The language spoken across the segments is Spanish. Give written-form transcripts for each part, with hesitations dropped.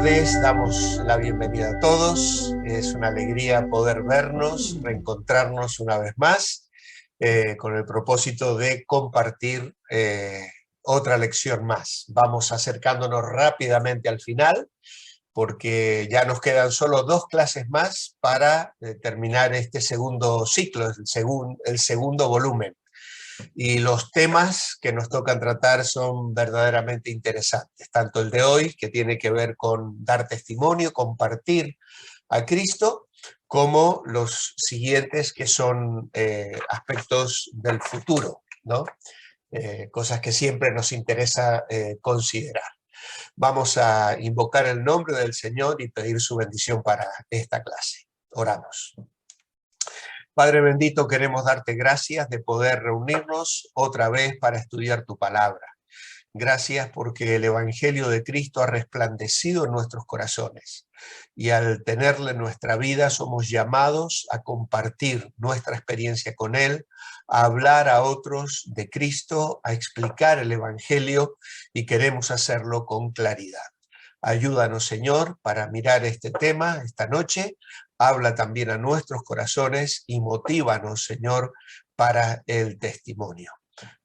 tardes, damos la bienvenida a todos. Es una alegría poder vernos, reencontrarnos una vez más, con el propósito de compartir otra lección más. Vamos acercándonos rápidamente al final, porque ya nos quedan solo 2 clases más para terminar este segundo ciclo, el segundo volumen. Y los temas que nos tocan tratar son verdaderamente interesantes, tanto el de hoy, que tiene que ver con dar testimonio, compartir a Cristo, como los siguientes, que son aspectos del futuro, ¿no? Cosas que siempre nos interesa considerar. Vamos a invocar el nombre del Señor y pedir su bendición para esta clase. Oramos. Padre bendito, queremos darte gracias de poder reunirnos otra vez para estudiar tu palabra. Gracias porque el Evangelio de Cristo ha resplandecido en nuestros corazones y al tenerle en nuestra vida somos llamados a compartir nuestra experiencia con Él, a hablar a otros de Cristo, a explicar el Evangelio, y queremos hacerlo con claridad. Ayúdanos, Señor, para mirar este tema esta noche. Habla también a nuestros corazones y motívanos, Señor, para el testimonio.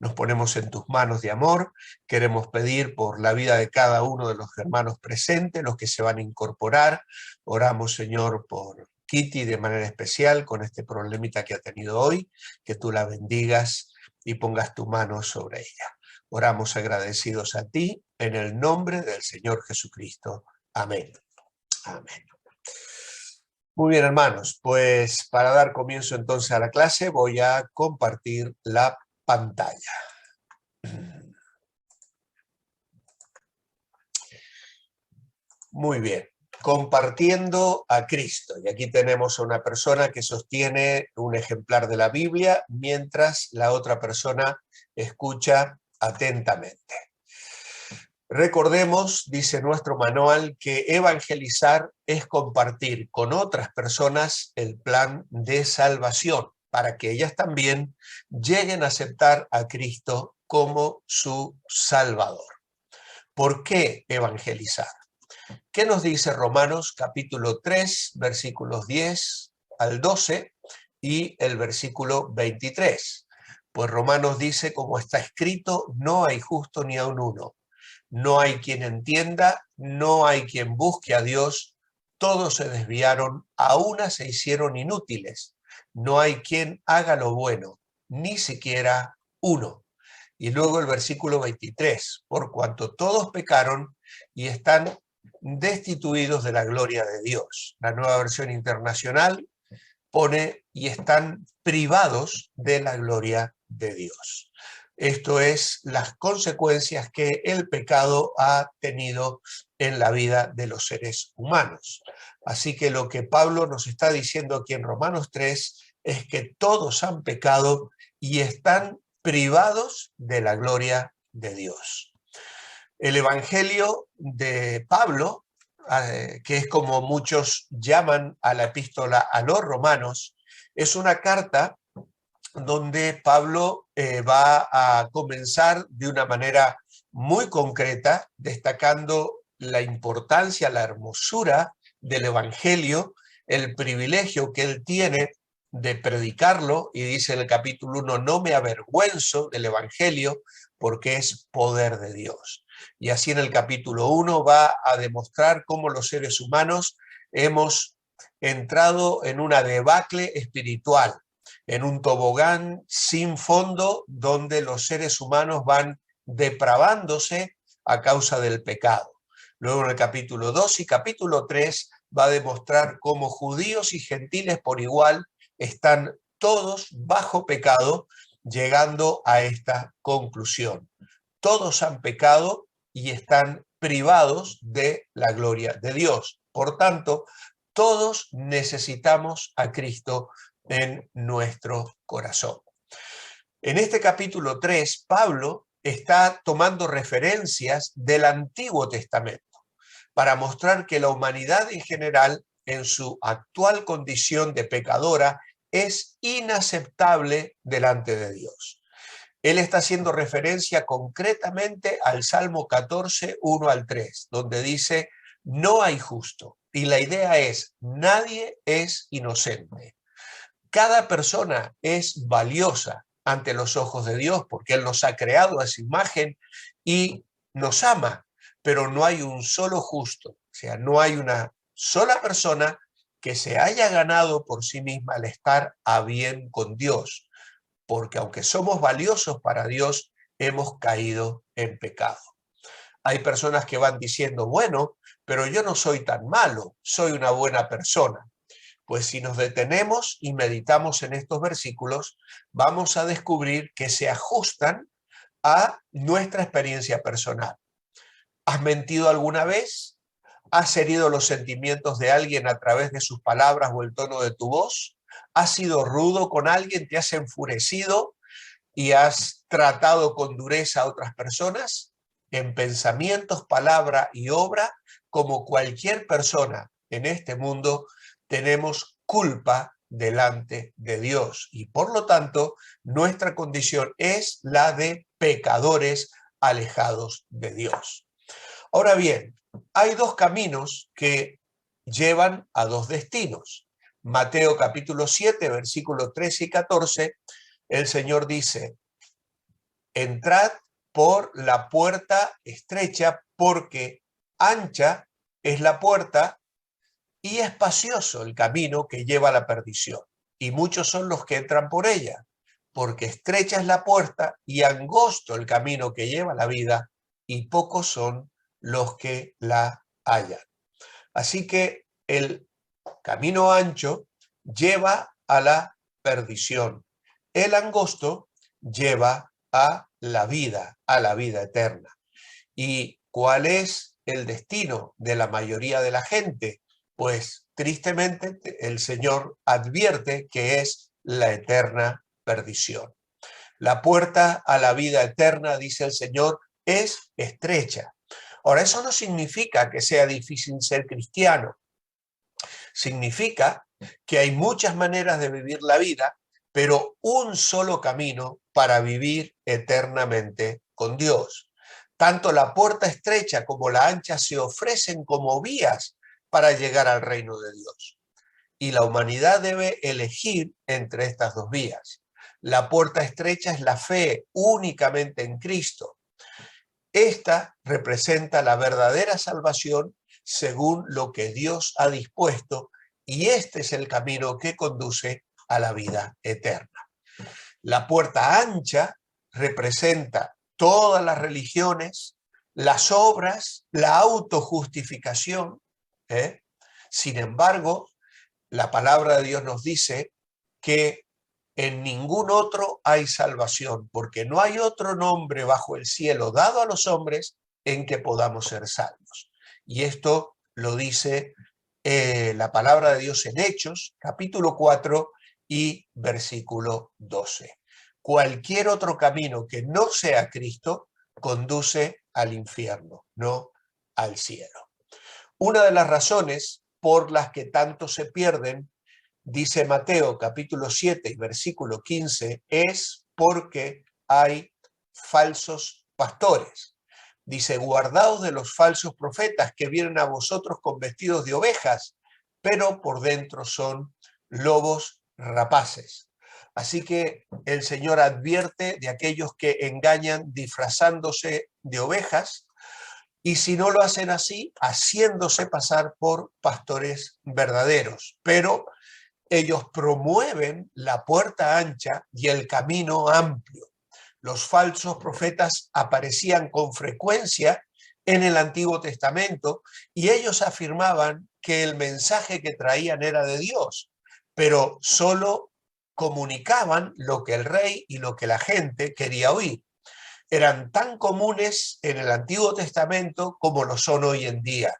Nos ponemos en tus manos de amor. Queremos pedir por la vida de cada uno de los hermanos presentes, los que se van a incorporar. Oramos, Señor, por Kitty de manera especial con este problemita que ha tenido hoy, que tú la bendigas y pongas tu mano sobre ella. Oramos agradecidos a ti en el nombre del Señor Jesucristo. Amén. Amén. Muy bien, hermanos, pues para dar comienzo entonces a la clase voy a compartir la pantalla. Muy bien, compartiendo a Cristo. Y aquí tenemos a una persona que sostiene un ejemplar de la Biblia mientras la otra persona escucha atentamente. Recordemos, dice nuestro manual, que evangelizar es compartir con otras personas el plan de salvación para que ellas también lleguen a aceptar a Cristo como su Salvador. ¿Por qué evangelizar? ¿Qué nos dice Romanos capítulo 3, versículos 10 al 12 y el versículo 23? Pues Romanos dice, como está escrito, no hay justo ni aun uno. No hay quien entienda, no hay quien busque a Dios, todos se desviaron, a una se hicieron inútiles. No hay quien haga lo bueno, ni siquiera uno. Y luego el versículo 23, por cuanto todos pecaron y están destituidos de la gloria de Dios. La Nueva Versión Internacional pone y están privados de la gloria de Dios. Esto es las consecuencias que el pecado ha tenido en la vida de los seres humanos. Así que lo que Pablo nos está diciendo aquí en Romanos 3 es que todos han pecado y están privados de la gloria de Dios. El Evangelio de Pablo, que es como muchos llaman a la epístola a los romanos, es una carta donde Pablo va a comenzar de una manera muy concreta, destacando la importancia, la hermosura del Evangelio, el privilegio que él tiene de predicarlo, y dice en el capítulo 1, no me avergüenzo del Evangelio porque es poder de Dios. Y así en el capítulo 1 va a demostrar cómo los seres humanos hemos entrado en una debacle espiritual, en un tobogán sin fondo donde los seres humanos van depravándose a causa del pecado. Luego en el capítulo 2 y capítulo 3 va a demostrar cómo judíos y gentiles por igual están todos bajo pecado, llegando a esta conclusión. Todos han pecado y están privados de la gloria de Dios. Por tanto, todos necesitamos a Cristo en nuestro corazón. En este capítulo 3, Pablo está tomando referencias del Antiguo Testamento para mostrar que la humanidad en general, en su actual condición de pecadora, es inaceptable delante de Dios. Él está haciendo referencia concretamente al Salmo 14, 1 al 3, donde dice, No hay justo. Y la idea es, nadie es inocente. Cada persona es valiosa ante los ojos de Dios porque Él nos ha creado a su imagen y nos ama, pero no hay un solo justo. O sea, no hay una sola persona que se haya ganado por sí misma el estar a bien con Dios, porque aunque somos valiosos para Dios, hemos caído en pecado. Hay personas que van diciendo, bueno, pero yo no soy tan malo, soy una buena persona. Pues si nos detenemos y meditamos en estos versículos, vamos a descubrir que se ajustan a nuestra experiencia personal. ¿Has mentido alguna vez? ¿Has herido los sentimientos de alguien a través de sus palabras o el tono de tu voz? ¿Has sido rudo con alguien? ¿Te has enfurecido y has tratado con dureza a otras personas? En pensamientos, palabra y obra, como cualquier persona en este mundo, tenemos culpa delante de Dios y por lo tanto nuestra condición es la de pecadores alejados de Dios. Ahora bien, hay dos caminos que llevan a dos destinos. Mateo capítulo 7, versículos 13 y 14, el Señor dice, entrad por la puerta estrecha, porque ancha es la puerta y espacioso el camino que lleva a la perdición. Y muchos son los que entran por ella, porque estrecha es la puerta y angosto el camino que lleva a la vida, y pocos son los que la hallan. Así que el camino ancho lleva a la perdición. El angosto lleva a la vida eterna. ¿Y cuál es el destino de la mayoría de la gente? Pues tristemente el Señor advierte que es la eterna perdición. La puerta a la vida eterna, dice el Señor, es estrecha. Ahora, eso no significa que sea difícil ser cristiano. Significa que hay muchas maneras de vivir la vida, pero un solo camino para vivir eternamente con Dios. Tanto la puerta estrecha como la ancha se ofrecen como vías para llegar al reino de Dios. Y la humanidad debe elegir entre estas dos vías. La puerta estrecha es la fe únicamente en Cristo. Esta representa la verdadera salvación según lo que Dios ha dispuesto, y este es el camino que conduce a la vida eterna. La puerta ancha representa todas las religiones, las obras, la autojustificación. Sin embargo, la palabra de Dios nos dice que en ningún otro hay salvación, porque no hay otro nombre bajo el cielo dado a los hombres en que podamos ser salvos. Y esto lo dice la palabra de Dios en Hechos, capítulo 4 y versículo 12. Cualquier otro camino que no sea Cristo conduce al infierno, no al cielo. Una de las razones por las que tanto se pierden, dice Mateo capítulo 7 y versículo 15, es porque hay falsos pastores. Dice, guardaos de los falsos profetas que vienen a vosotros con vestidos de ovejas, pero por dentro son lobos rapaces. Así que el Señor advierte de aquellos que engañan disfrazándose de ovejas, y si no lo hacen así, haciéndose pasar por pastores verdaderos. Pero ellos promueven la puerta ancha y el camino amplio. Los falsos profetas aparecían con frecuencia en el Antiguo Testamento y ellos afirmaban que el mensaje que traían era de Dios, pero solo comunicaban lo que el rey y lo que la gente quería oír. Eran tan comunes en el Antiguo Testamento como lo son hoy en día.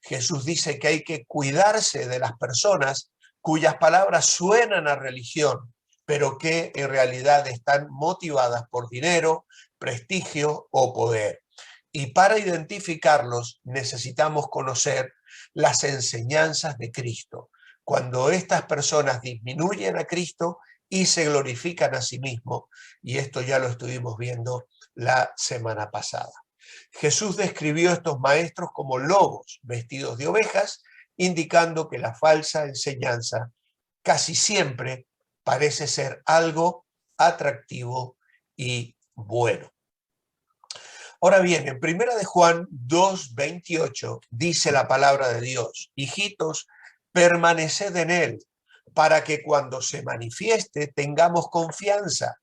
Jesús dice que hay que cuidarse de las personas cuyas palabras suenan a religión, pero que en realidad están motivadas por dinero, prestigio o poder. Y para identificarlos necesitamos conocer las enseñanzas de Cristo. Cuando estas personas disminuyen a Cristo y se glorifican a sí mismos, y esto ya lo estuvimos viendo la semana pasada. Jesús describió a estos maestros como lobos vestidos de ovejas, indicando que la falsa enseñanza casi siempre parece ser algo atractivo y bueno. Ahora bien, en 1 de Juan 2:28 dice la palabra de Dios: hijitos, permaneced en él, para que cuando se manifieste tengamos confianza,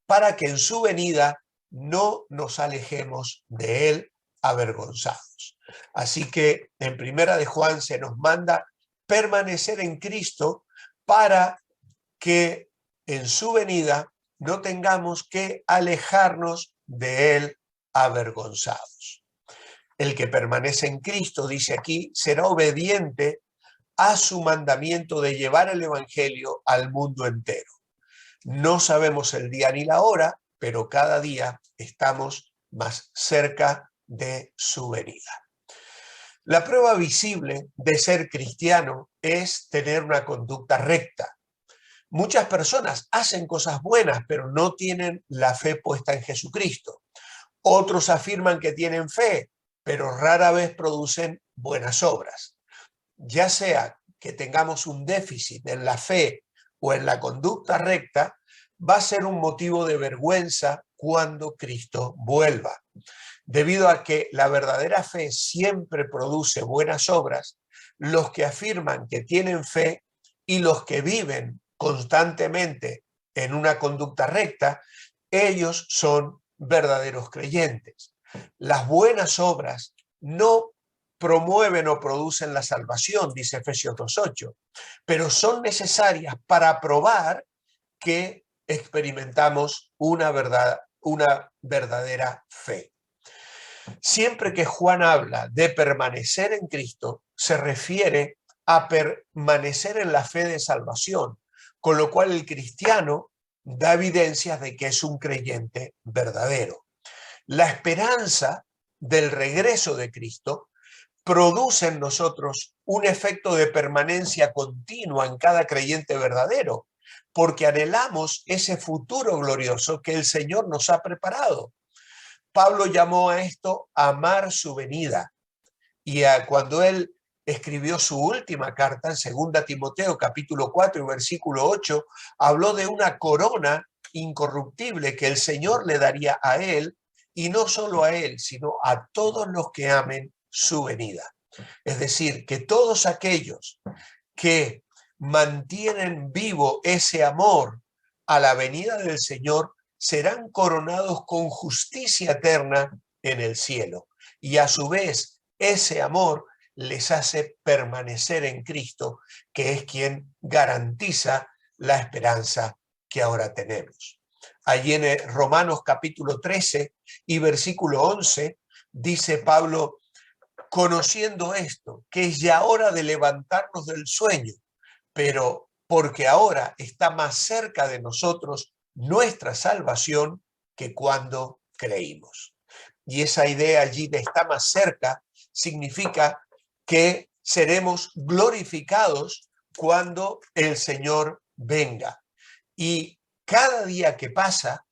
para que en su venida no nos alejemos de él avergonzados. Así que en 1 de Juan se nos manda permanecer en Cristo para que en su venida no tengamos que alejarnos de él avergonzados. El que permanece en Cristo, dice aquí, será obediente a su mandamiento de llevar el evangelio al mundo entero. No sabemos el día ni la hora, pero cada día estamos más cerca de su venida. La prueba visible de ser cristiano es tener una conducta recta. Muchas personas hacen cosas buenas, pero no tienen la fe puesta en Jesucristo. Otros afirman que tienen fe, pero rara vez producen buenas obras. Ya sea que tengamos un déficit en la fe o en la conducta recta, va a ser un motivo de vergüenza cuando Cristo vuelva. Debido a que la verdadera fe siempre produce buenas obras, los que afirman que tienen fe y los que viven constantemente en una conducta recta, ellos son verdaderos creyentes. Las buenas obras no promueven o producen la salvación, dice Efesios 2:8, pero son necesarias para probar que experimentamos una verdadera fe. Siempre que Juan habla de permanecer en Cristo, se refiere a permanecer en la fe de salvación, con lo cual el cristiano da evidencias de que es un creyente verdadero. La esperanza del regreso de Cristo produce en nosotros un efecto de permanencia continua en cada creyente verdadero, porque anhelamos ese futuro glorioso que el Señor nos ha preparado. Pablo llamó a esto amar su venida, y cuando él escribió su última carta en 2 Timoteo capítulo 4 y versículo 8, habló de una corona incorruptible que el Señor le daría a él, y no solo a él, sino a todos los que amen su venida. Es decir, que todos aquellos que mantienen vivo ese amor a la venida del Señor serán coronados con justicia eterna en el cielo. Y a su vez, ese amor les hace permanecer en Cristo, que es quien garantiza la esperanza que ahora tenemos. Allí en Romanos capítulo 13 y versículo 11 dice Pablo: conociendo esto, que es ya hora de levantarnos del sueño, pero porque ahora está más cerca de nosotros nuestra salvación que cuando creímos. Y esa idea allí de está más cerca significa que seremos glorificados cuando el Señor venga. Y cada día que pasa,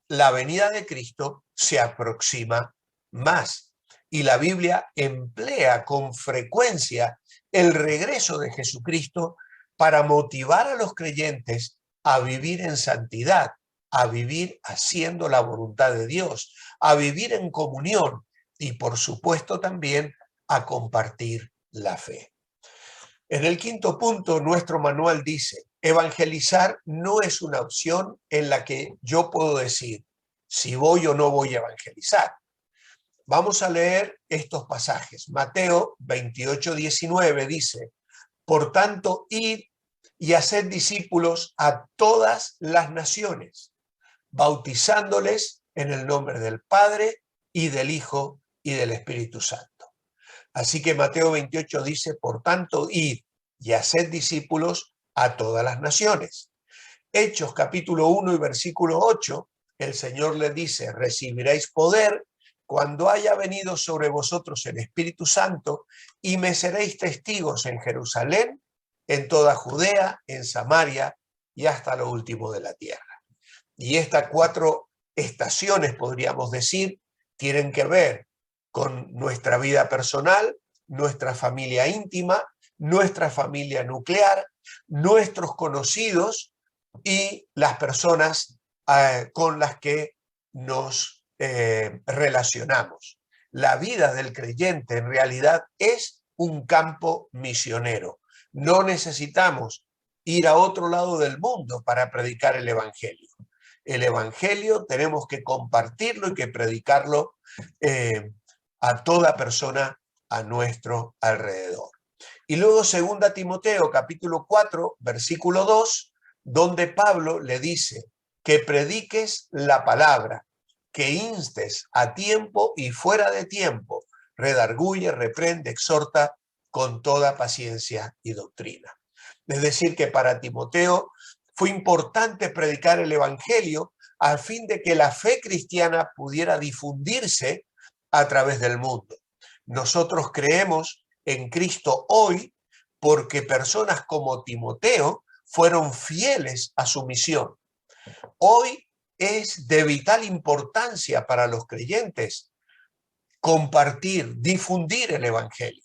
la venida de Cristo se aproxima más. Y la Biblia emplea con frecuencia el regreso de Jesucristo para motivar a los creyentes a vivir en santidad, a vivir haciendo la voluntad de Dios, a vivir en comunión y, por supuesto, también a compartir la fe. En el quinto punto, nuestro manual dice: evangelizar no es una opción en la que yo puedo decir si voy o no voy a evangelizar. Vamos a leer estos pasajes. Mateo 28:19 dice: por tanto, id y haced discípulos a todas las naciones, bautizándoles en el nombre del Padre y del Hijo y del Espíritu Santo. Así que Mateo 28 dice: por tanto, id y haced discípulos a todas las naciones. Hechos capítulo 1 y versículo 8, el Señor le dice: recibiréis poder cuando haya venido sobre vosotros el Espíritu Santo, y me seréis testigos en Jerusalén, en toda Judea, en Samaria y hasta lo último de la tierra. Y estas 4 estaciones, podríamos decir, tienen que ver con nuestra vida personal, nuestra familia íntima, nuestra familia nuclear, nuestros conocidos y las personas con las que nos relacionamos. La vida del creyente en realidad es un campo misionero. No necesitamos ir a otro lado del mundo para predicar el evangelio. El evangelio tenemos que compartirlo y que predicarlo a toda persona a nuestro alrededor. Y luego 2 Timoteo capítulo 4, versículo 2, donde Pablo le dice que prediques la palabra, que instes a tiempo y fuera de tiempo, redarguye, reprende, exhorta con toda paciencia y doctrina. Es decir, que para Timoteo fue importante predicar el evangelio a fin de que la fe cristiana pudiera difundirse a través del mundo. Nosotros creemos en Cristo hoy porque personas como Timoteo fueron fieles a su misión. Hoy es de vital importancia para los creyentes compartir, difundir el evangelio.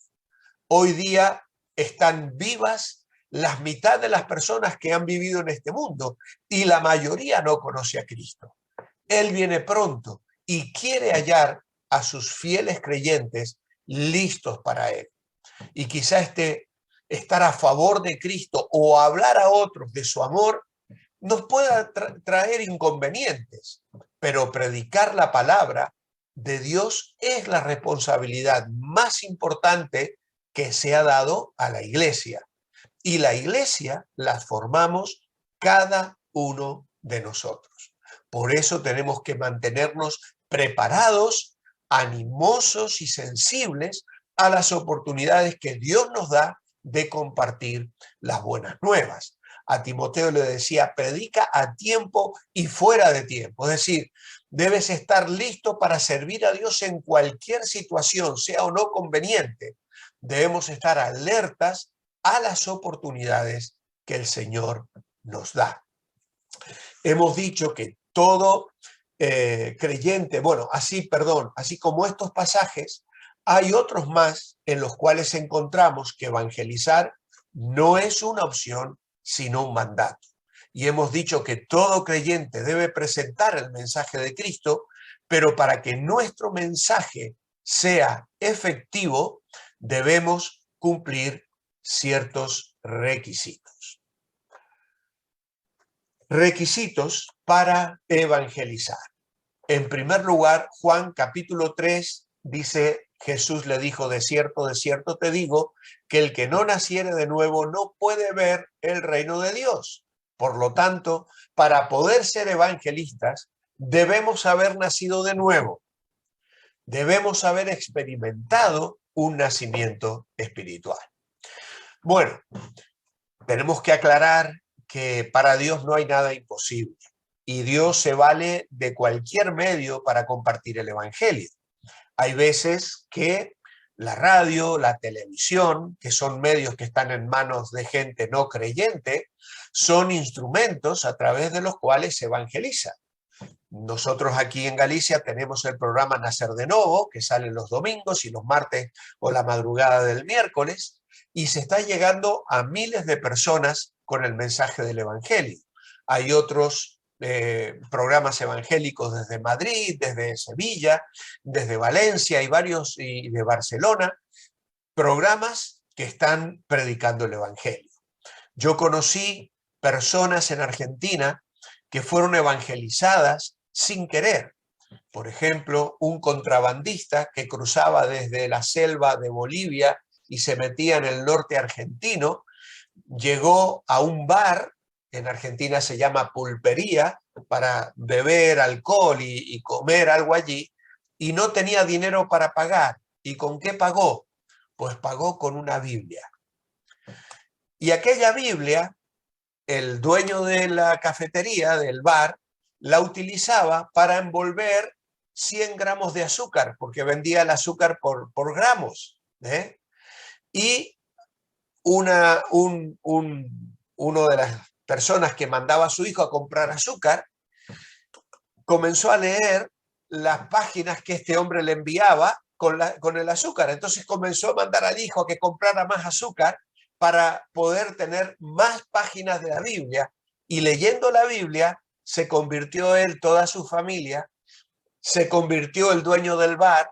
Hoy día están vivas la mitad de las personas que han vivido en este mundo y la mayoría no conoce a Cristo. Él viene pronto y quiere hallar a sus fieles creyentes listos para Él. Y quizá estar a favor de Cristo o hablar a otros de su amor nos pueda traer inconvenientes, pero predicar la palabra de Dios es la responsabilidad más importante que se ha dado a la iglesia. Y la iglesia la formamos cada uno de nosotros. Por eso tenemos que mantenernos preparados, animosos y sensibles a las oportunidades que Dios nos da de compartir las buenas nuevas. A Timoteo le decía, predica a tiempo y fuera de tiempo. Es decir, debes estar listo para servir a Dios en cualquier situación, sea o no conveniente. Debemos estar alertas a las oportunidades que el Señor nos da. Hemos dicho que todo creyente, así como estos pasajes, hay otros más en los cuales encontramos que evangelizar no es una opción, sino un mandato. Y hemos dicho que todo creyente debe presentar el mensaje de Cristo, pero para que nuestro mensaje sea efectivo, debemos cumplir ciertos requisitos. Requisitos para evangelizar. En primer lugar, Juan capítulo 3 dice, Jesús le dijo, de cierto te digo, que el que no naciere de nuevo no puede ver el reino de Dios. Por lo tanto, para poder ser evangelistas, debemos haber nacido de nuevo. Debemos haber experimentado un nacimiento espiritual. Bueno, tenemos que aclarar que para Dios no hay nada imposible y Dios se vale de cualquier medio para compartir el evangelio. Hay veces que la radio, la televisión, que son medios que están en manos de gente no creyente, son instrumentos a través de los cuales se evangeliza. Nosotros aquí en Galicia tenemos el programa Nacer de Novo, que sale los domingos y los martes o la madrugada del miércoles, y se está llegando a miles de personas con el mensaje del evangelio. Hay otros programas evangélicos desde Madrid, desde Sevilla, desde Valencia y varios y de Barcelona, programas que están predicando el evangelio. Yo conocí personas en Argentina que fueron evangelizadas sin querer. Por ejemplo, un contrabandista que cruzaba desde la selva de Bolivia y se metía en el norte argentino, llegó a un bar, en Argentina se llama pulpería, para beber alcohol y comer algo allí, y no tenía dinero para pagar. ¿Y con qué pagó? Pues pagó con una Biblia. Y aquella Biblia, el dueño de la cafetería, del bar, la utilizaba para envolver 100 gramos de azúcar, porque vendía el azúcar por gramos. Y uno de las personas que mandaba a su hijo a comprar azúcar comenzó a leer las páginas que este hombre le enviaba con el azúcar. Entonces comenzó a mandar al hijo a que comprara más azúcar para poder tener más páginas de la Biblia. Y leyendo la Biblia, se convirtió él, toda su familia, se convirtió el dueño del bar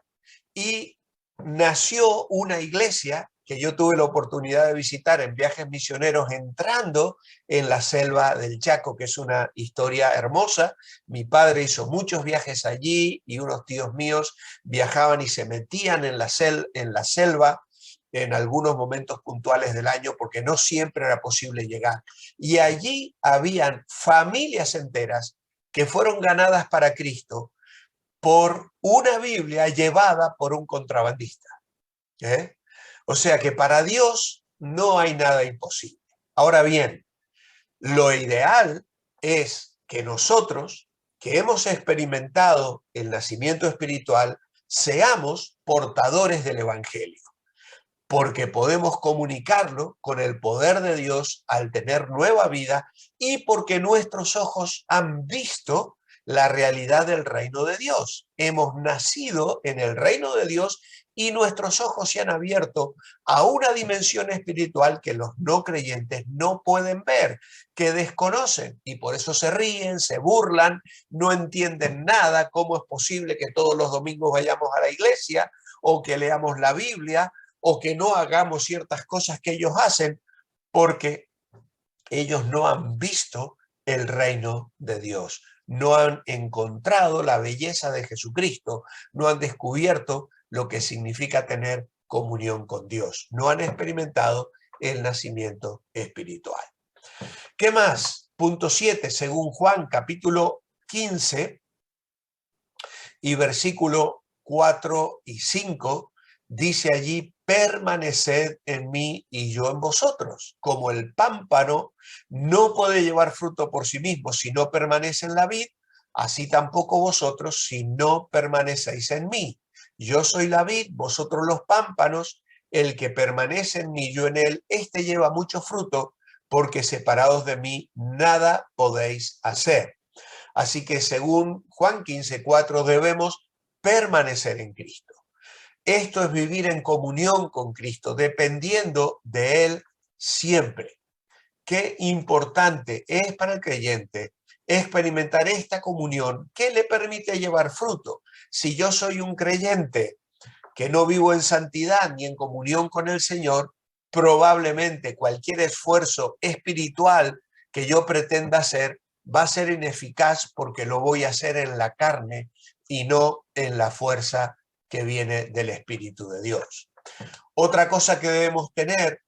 y nació una iglesia que yo tuve la oportunidad de visitar en viajes misioneros entrando en la selva del Chaco, que es una historia hermosa. Mi padre hizo muchos viajes allí y unos tíos míos viajaban y se metían en la selva en algunos momentos puntuales del año porque no siempre era posible llegar. Y allí habían familias enteras que fueron ganadas para Cristo por una Biblia llevada por un contrabandista. ¿Eh? O sea que para Dios no hay nada imposible. Ahora bien, lo ideal es que nosotros, que hemos experimentado el nacimiento espiritual, seamos portadores del Evangelio, porque podemos comunicarlo con el poder de Dios al tener nueva vida y porque nuestros ojos han visto la realidad del reino de Dios. Hemos nacido en el reino de Dios y nuestros ojos se han abierto a una dimensión espiritual que los no creyentes no pueden ver, que desconocen y por eso se ríen, se burlan, no entienden nada. ¿Cómo es posible que todos los domingos vayamos a la iglesia o que leamos la Biblia o que no hagamos ciertas cosas que ellos hacen? Porque ellos no han visto el reino de Dios, no han encontrado la belleza de Jesucristo, no han descubierto lo que significa tener comunión con Dios, no han experimentado el nacimiento espiritual. ¿Qué más? Punto 7, según Juan capítulo 15 y versículo 4 y 5, dice allí: permaneced en mí y yo en vosotros. Como el pámpano no puede llevar fruto por sí mismo si no permanece en la vid, así tampoco vosotros si no permanecéis en mí. Yo soy la vid, vosotros los pámpanos. El que permanece en mí, yo en él, este lleva mucho fruto, porque separados de mí nada podéis hacer. Así que según Juan 15:4 debemos permanecer en Cristo. Esto es vivir en comunión con Cristo, dependiendo de Él siempre. Qué importante es para el creyente experimentar esta comunión que le permite llevar fruto. Si yo soy un creyente que no vivo en santidad ni en comunión con el Señor, probablemente cualquier esfuerzo espiritual que yo pretenda hacer va a ser ineficaz porque lo voy a hacer en la carne y no en la fuerza que viene del Espíritu de Dios. Otra cosa que debemos tener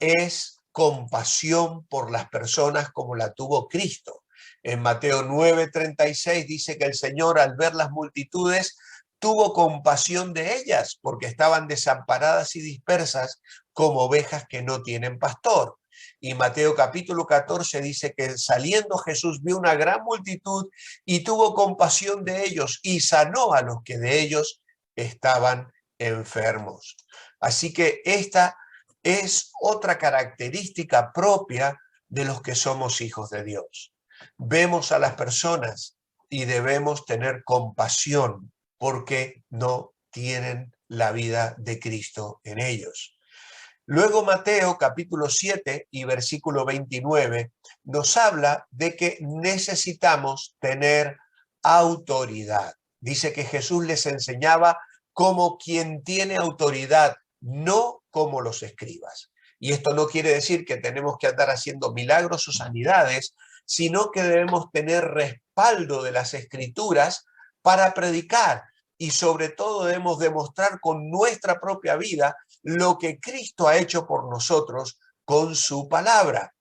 es compasión por las personas como la tuvo Cristo. En Mateo 9:36 dice que el Señor, al ver las multitudes, tuvo compasión de ellas porque estaban desamparadas y dispersas como ovejas que no tienen pastor. Y Mateo capítulo 14 dice que saliendo Jesús vio una gran multitud y tuvo compasión de ellos y sanó a los que de ellos estaban enfermos. Así que esta es otra característica propia de los que somos hijos de Dios. Vemos a las personas y debemos tener compasión porque no tienen la vida de Cristo en ellos. Luego Mateo capítulo 7 y versículo 29 nos habla de que necesitamos tener autoridad. Dice que Jesús les enseñaba como quien tiene autoridad, no como los escribas. Y esto no quiere decir que tenemos que andar haciendo milagros o sanidades, sino que debemos tener respaldo de las escrituras para predicar y sobre todo debemos demostrar con nuestra propia vida lo que Cristo ha hecho por nosotros con su palabra.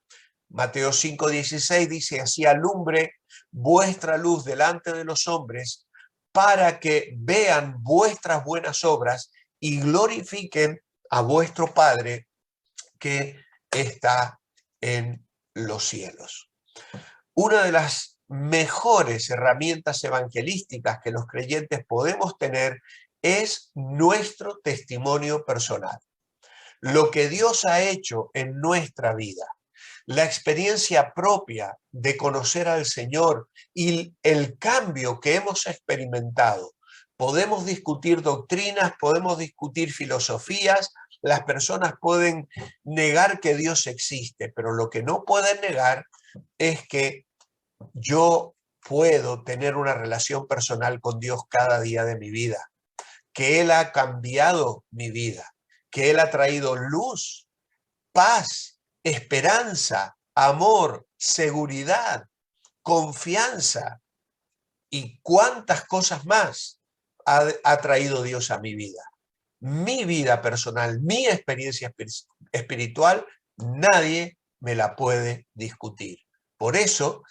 Mateo 5:16 dice: así alumbre vuestra luz delante de los hombres para que vean vuestras buenas obras y glorifiquen a vuestro Padre que está en los cielos. Una de las mejores herramientas evangelísticas que los creyentes podemos tener es nuestro testimonio personal. Lo que Dios ha hecho en nuestra vida, la experiencia propia de conocer al Señor y el cambio que hemos experimentado. Podemos discutir doctrinas, podemos discutir filosofías, las personas pueden negar que Dios existe, pero lo que no pueden negar es que yo puedo tener una relación personal con Dios cada día de mi vida, que Él ha cambiado mi vida, que Él ha traído luz, paz, esperanza, amor, seguridad, confianza y cuántas cosas más ha traído Dios a mi vida. Mi vida personal, mi experiencia espiritual, nadie me la puede discutir. Por eso,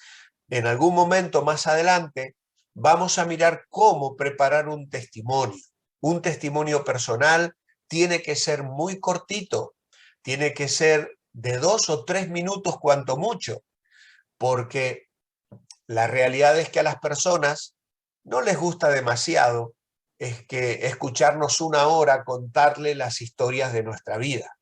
en algún momento más adelante, vamos a mirar cómo preparar un testimonio. Un testimonio personal tiene que ser muy cortito, tiene que ser de 2 o 3 minutos cuanto mucho, porque la realidad es que a las personas no les gusta demasiado es que escucharnos una hora contarle las historias de nuestra vida.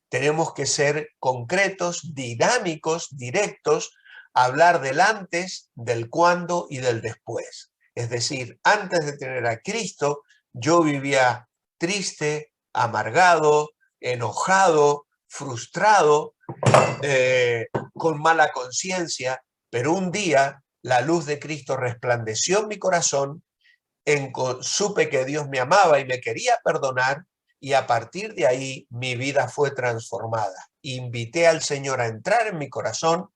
Tenemos que ser concretos, dinámicos, directos, hablar del antes, del cuándo y del después. Es decir, antes de tener a Cristo, yo vivía triste, amargado, enojado, frustrado, con mala conciencia, pero un día la luz de Cristo resplandeció en mi corazón, supe que Dios me amaba y me quería perdonar, y a partir de ahí mi vida fue transformada. Invité al Señor a entrar en mi corazón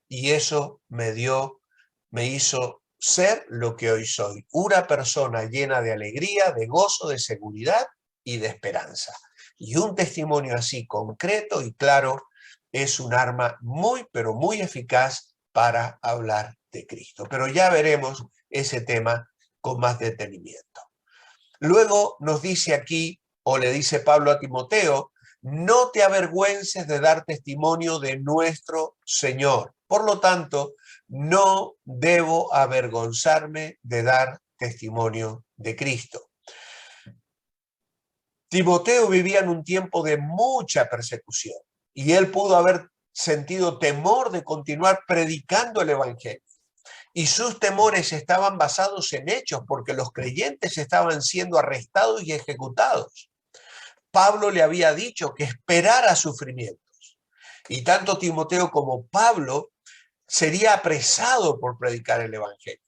y eso me hizo ser lo que hoy soy, una persona llena de alegría, de gozo, de seguridad y de esperanza. Y un testimonio así concreto y claro es un arma muy, pero muy eficaz para hablar de Cristo. Pero ya veremos ese tema con más detenimiento. Luego nos dice aquí, o le dice Pablo a Timoteo, no te avergüences de dar testimonio de nuestro Señor. Por lo tanto, no debo avergonzarme de dar testimonio de Cristo. Timoteo vivía en un tiempo de mucha persecución y él pudo haber sentido temor de continuar predicando el Evangelio. Y sus temores estaban basados en hechos porque los creyentes estaban siendo arrestados y ejecutados. Pablo le había dicho que esperara sufrimientos. Y tanto Timoteo como Pablo sería apresado por predicar el Evangelio.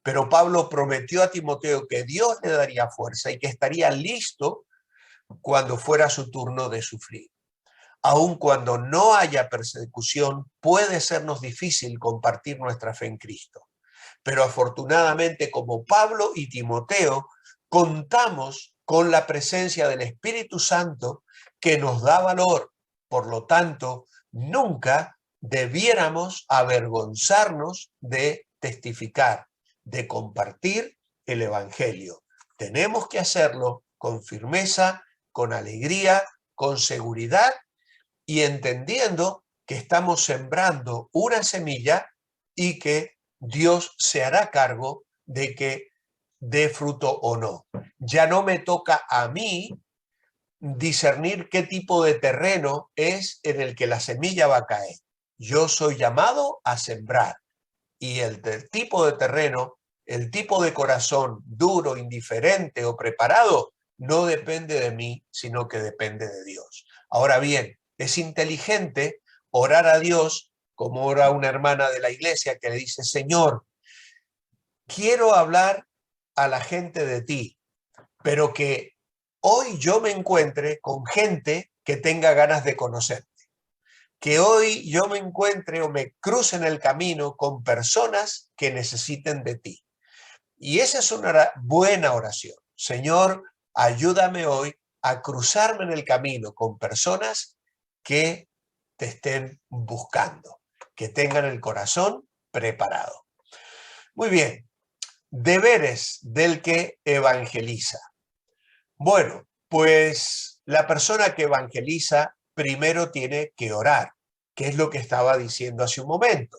Pero Pablo prometió a Timoteo que Dios le daría fuerza y que estaría listo cuando fuera su turno de sufrir. Aun cuando no haya persecución, puede sernos difícil compartir nuestra fe en Cristo. Pero afortunadamente, como Pablo y Timoteo, contamos con la presencia del Espíritu Santo que nos da valor. Por lo tanto, nunca debiéramos avergonzarnos de testificar, de compartir el Evangelio. Tenemos que hacerlo con firmeza, con alegría, con seguridad y entendiendo que estamos sembrando una semilla y que Dios se hará cargo de que dé fruto o no. Ya no me toca a mí discernir qué tipo de terreno es en el que la semilla va a caer. Yo soy llamado a sembrar y el tipo de terreno, el tipo de corazón duro, indiferente o preparado, no depende de mí, sino que depende de Dios. Ahora bien, es inteligente orar a Dios como ora una hermana de la iglesia que le dice, Señor, quiero hablar a la gente de ti, pero que hoy yo me encuentre con gente que tenga ganas de conocerte. Que hoy yo me encuentre o me cruce en el camino con personas que necesiten de ti. Y esa es una buena oración. Señor, ayúdame hoy a cruzarme en el camino con personas que te estén buscando, que tengan el corazón preparado. Muy bien, deberes del que evangeliza. Bueno, pues la persona que evangeliza primero tiene que orar, que es lo que estaba diciendo hace un momento.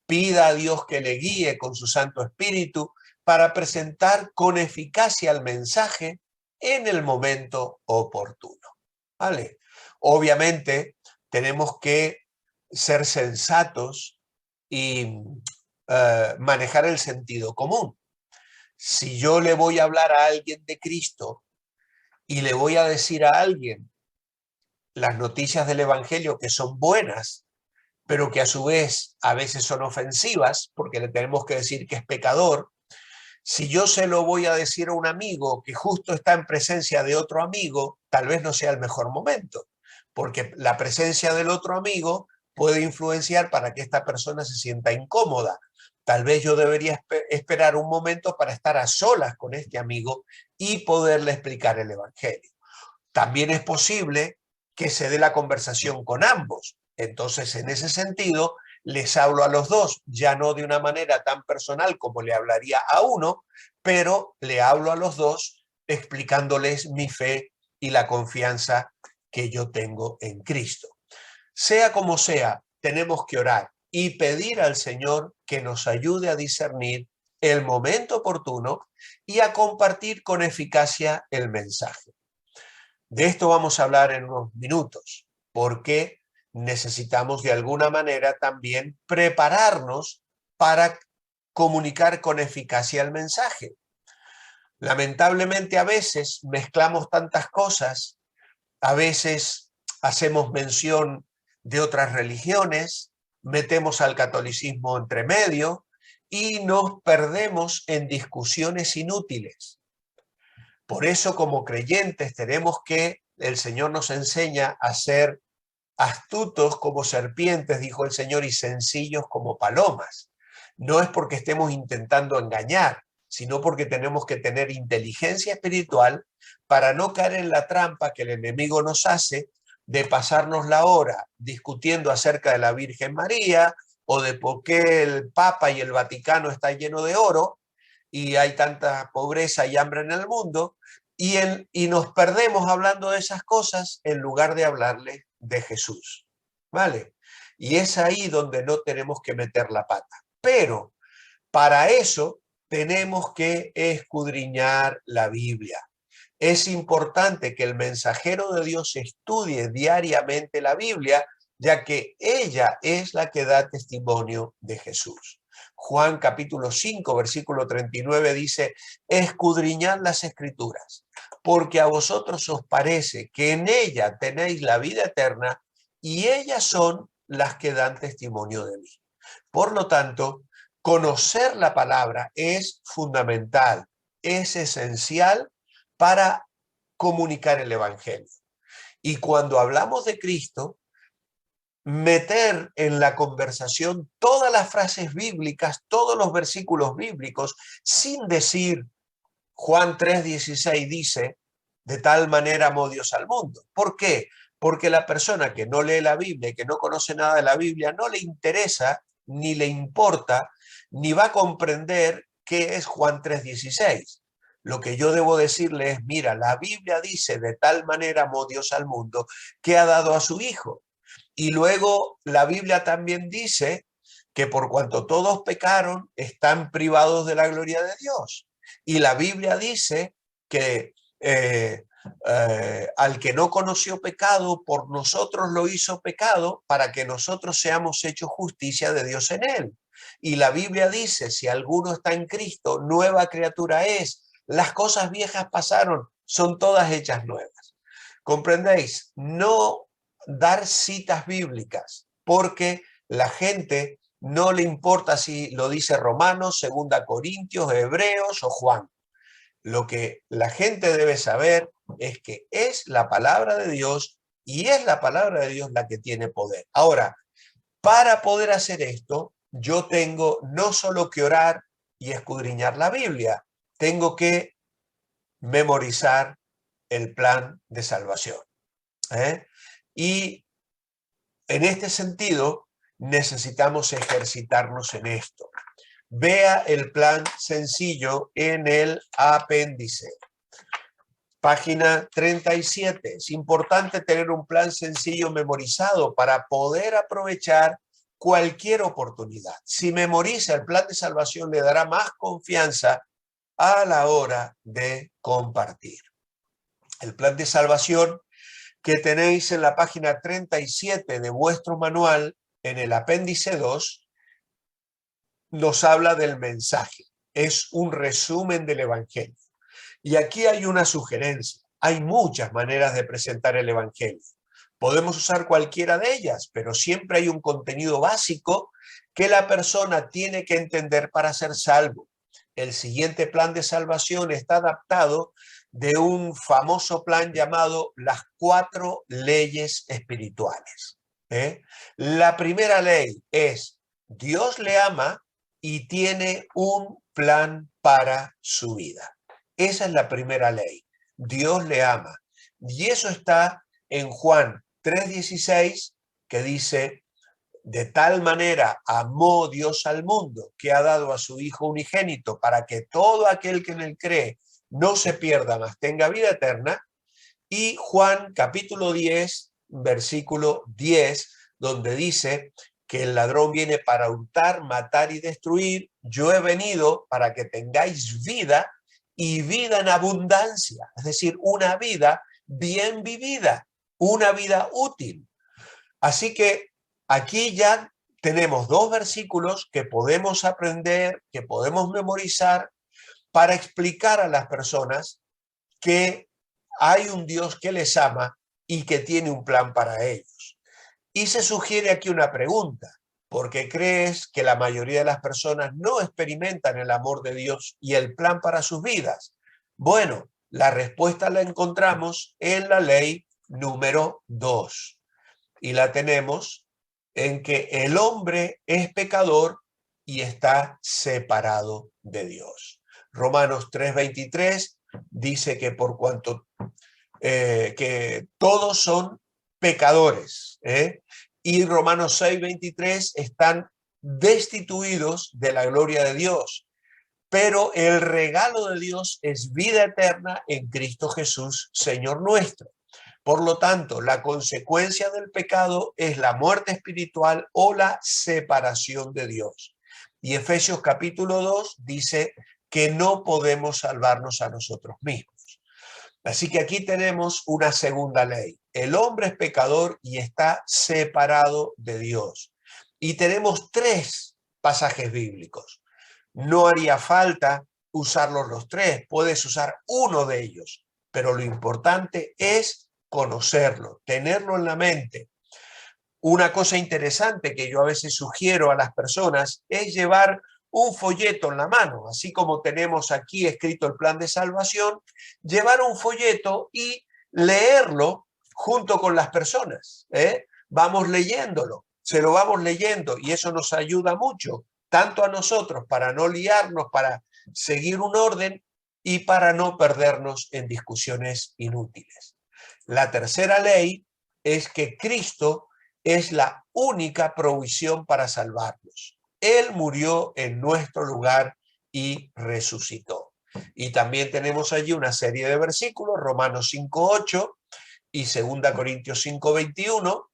Pida a Dios que le guíe con su Santo Espíritu para presentar con eficacia el mensaje en el momento oportuno. ¿Vale? Obviamente tenemos que ser sensatos y manejar el sentido común. Si yo le voy a hablar a alguien de Cristo y le voy a decir a alguien las noticias del Evangelio que son buenas, pero que a su vez a veces son ofensivas, porque le tenemos que decir que es pecador, si yo se lo voy a decir a un amigo que justo está en presencia de otro amigo, tal vez no sea el mejor momento, porque la presencia del otro amigo puede influenciar para que esta persona se sienta incómoda. Tal vez yo debería esperar un momento para estar a solas con este amigo y poderle explicar el Evangelio. También es posible que se dé la conversación con ambos. Entonces, en ese sentido, les hablo a los dos, ya no de una manera tan personal como le hablaría a uno, pero le hablo a los dos explicándoles mi fe y la confianza que yo tengo en Cristo. Sea como sea, tenemos que orar y pedir al Señor que nos ayude a discernir el momento oportuno y a compartir con eficacia el mensaje. De esto vamos a hablar en unos minutos, porque necesitamos de alguna manera también prepararnos para comunicar con eficacia el mensaje. Lamentablemente a veces mezclamos tantas cosas, a veces hacemos mención de otras religiones, metemos al catolicismo entre medio y nos perdemos en discusiones inútiles. Por eso, como creyentes, tenemos que, el Señor nos enseña a ser astutos como serpientes, dijo el Señor, y sencillos como palomas. No es porque estemos intentando engañar, sino porque tenemos que tener inteligencia espiritual para no caer en la trampa que el enemigo nos hace de pasarnos la hora discutiendo acerca de la Virgen María o de por qué el Papa y el Vaticano están llenos de oro y hay tanta pobreza y hambre en el mundo, y nos perdemos hablando de esas cosas en lugar de hablarle de Jesús, ¿vale? Y es ahí donde no tenemos que meter la pata. Pero para eso tenemos que escudriñar la Biblia. Es importante que el mensajero de Dios estudie diariamente la Biblia, ya que ella es la que da testimonio de Jesús. Juan capítulo 5, versículo 39 dice, escudriñad las escrituras, porque a vosotros os parece que en ella tenéis la vida eterna y ellas son las que dan testimonio de mí. Por lo tanto, conocer la palabra es fundamental, es esencial para comunicar el Evangelio. Y cuando hablamos de Cristo, meter en la conversación todas las frases bíblicas, todos los versículos bíblicos, sin decir Juan 3:16 dice, de tal manera amó Dios al mundo. ¿Por qué? Porque la persona que no lee la Biblia y que no conoce nada de la Biblia no le interesa, ni le importa, ni va a comprender qué es Juan 3:16. Lo que yo debo decirle es, mira, la Biblia dice, de tal manera amó Dios al mundo, que ha dado a su Hijo. Y luego la Biblia también dice que por cuanto todos pecaron, están privados de la gloria de Dios. Y la Biblia dice que al que no conoció pecado, por nosotros lo hizo pecado para que nosotros seamos hechos justicia de Dios en él. Y la Biblia dice, si alguno está en Cristo, nueva criatura es. Las cosas viejas pasaron, son todas hechas nuevas. ¿Comprendéis? No dar citas bíblicas, porque la gente no le importa si lo dice Romanos, Segunda Corintios, Hebreos o Juan. Lo que la gente debe saber es que es la palabra de Dios y es la palabra de Dios la que tiene poder. Ahora, para poder hacer esto, yo tengo no solo que orar y escudriñar la Biblia, tengo que memorizar el plan de salvación. Y en este sentido, necesitamos ejercitarnos en esto. Vea el plan sencillo en el apéndice. Página 37. Es importante tener un plan sencillo memorizado para poder aprovechar cualquier oportunidad. Si memoriza el plan de salvación, le dará más confianza a la hora de compartir. El plan de salvación que tenéis en la página 37 de vuestro manual en el apéndice 2, nos habla del mensaje. Es un resumen del Evangelio. Y aquí hay una sugerencia. Hay muchas maneras de presentar el Evangelio. Podemos usar cualquiera de ellas, pero siempre hay un contenido básico que la persona tiene que entender para ser salvo. El siguiente plan de salvación está adaptado de un famoso plan llamado las 4 leyes espirituales. La primera ley es: Dios le ama y tiene un plan para su vida. Esa es la primera ley. Dios le ama. Y eso está en Juan 3:16, que dice: de tal manera amó Dios al mundo que ha dado a su Hijo unigénito para que todo aquel que en él cree no se pierda, mas tenga vida eterna. Y Juan capítulo 10, versículo 10, donde dice que el ladrón viene para hurtar, matar y destruir. Yo he venido para que tengáis vida y vida en abundancia, es decir, una vida bien vivida, una vida útil. Así que aquí ya tenemos 2 versículos que podemos aprender, que podemos memorizar para explicar a las personas que hay un Dios que les ama y que tiene un plan para ellos. Y se sugiere aquí una pregunta: ¿por qué crees que la mayoría de las personas no experimentan el amor de Dios y el plan para sus vidas? Bueno, la respuesta la encontramos en la ley número 2 y la tenemos en que el hombre es pecador y está separado de Dios. Romanos 3:23 dice que por cuanto que todos son pecadores, y Romanos 6:23 están destituidos de la gloria de Dios, pero el regalo de Dios es vida eterna en Cristo Jesús, Señor nuestro. Por lo tanto, la consecuencia del pecado es la muerte espiritual o la separación de Dios. Y Efesios capítulo 2 dice que no podemos salvarnos a nosotros mismos. Así que aquí tenemos una segunda ley. El hombre es pecador y está separado de Dios. Y tenemos 3 pasajes bíblicos. No haría falta usarlos los 3, puedes usar uno de ellos, pero lo importante es conocerlo, tenerlo en la mente. Una cosa interesante que yo a veces sugiero a las personas es llevar un folleto en la mano, así como tenemos aquí escrito el plan de salvación, llevar un folleto y leerlo junto con las personas. Vamos leyéndolo, se lo vamos leyendo y eso nos ayuda mucho, tanto a nosotros para no liarnos, para seguir un orden y para no perdernos en discusiones inútiles. La tercera ley es que Cristo es la única provisión para salvarnos. Él murió en nuestro lugar y resucitó. Y también tenemos allí una serie de versículos, Romanos 5:8 y 2 Corintios 5:21.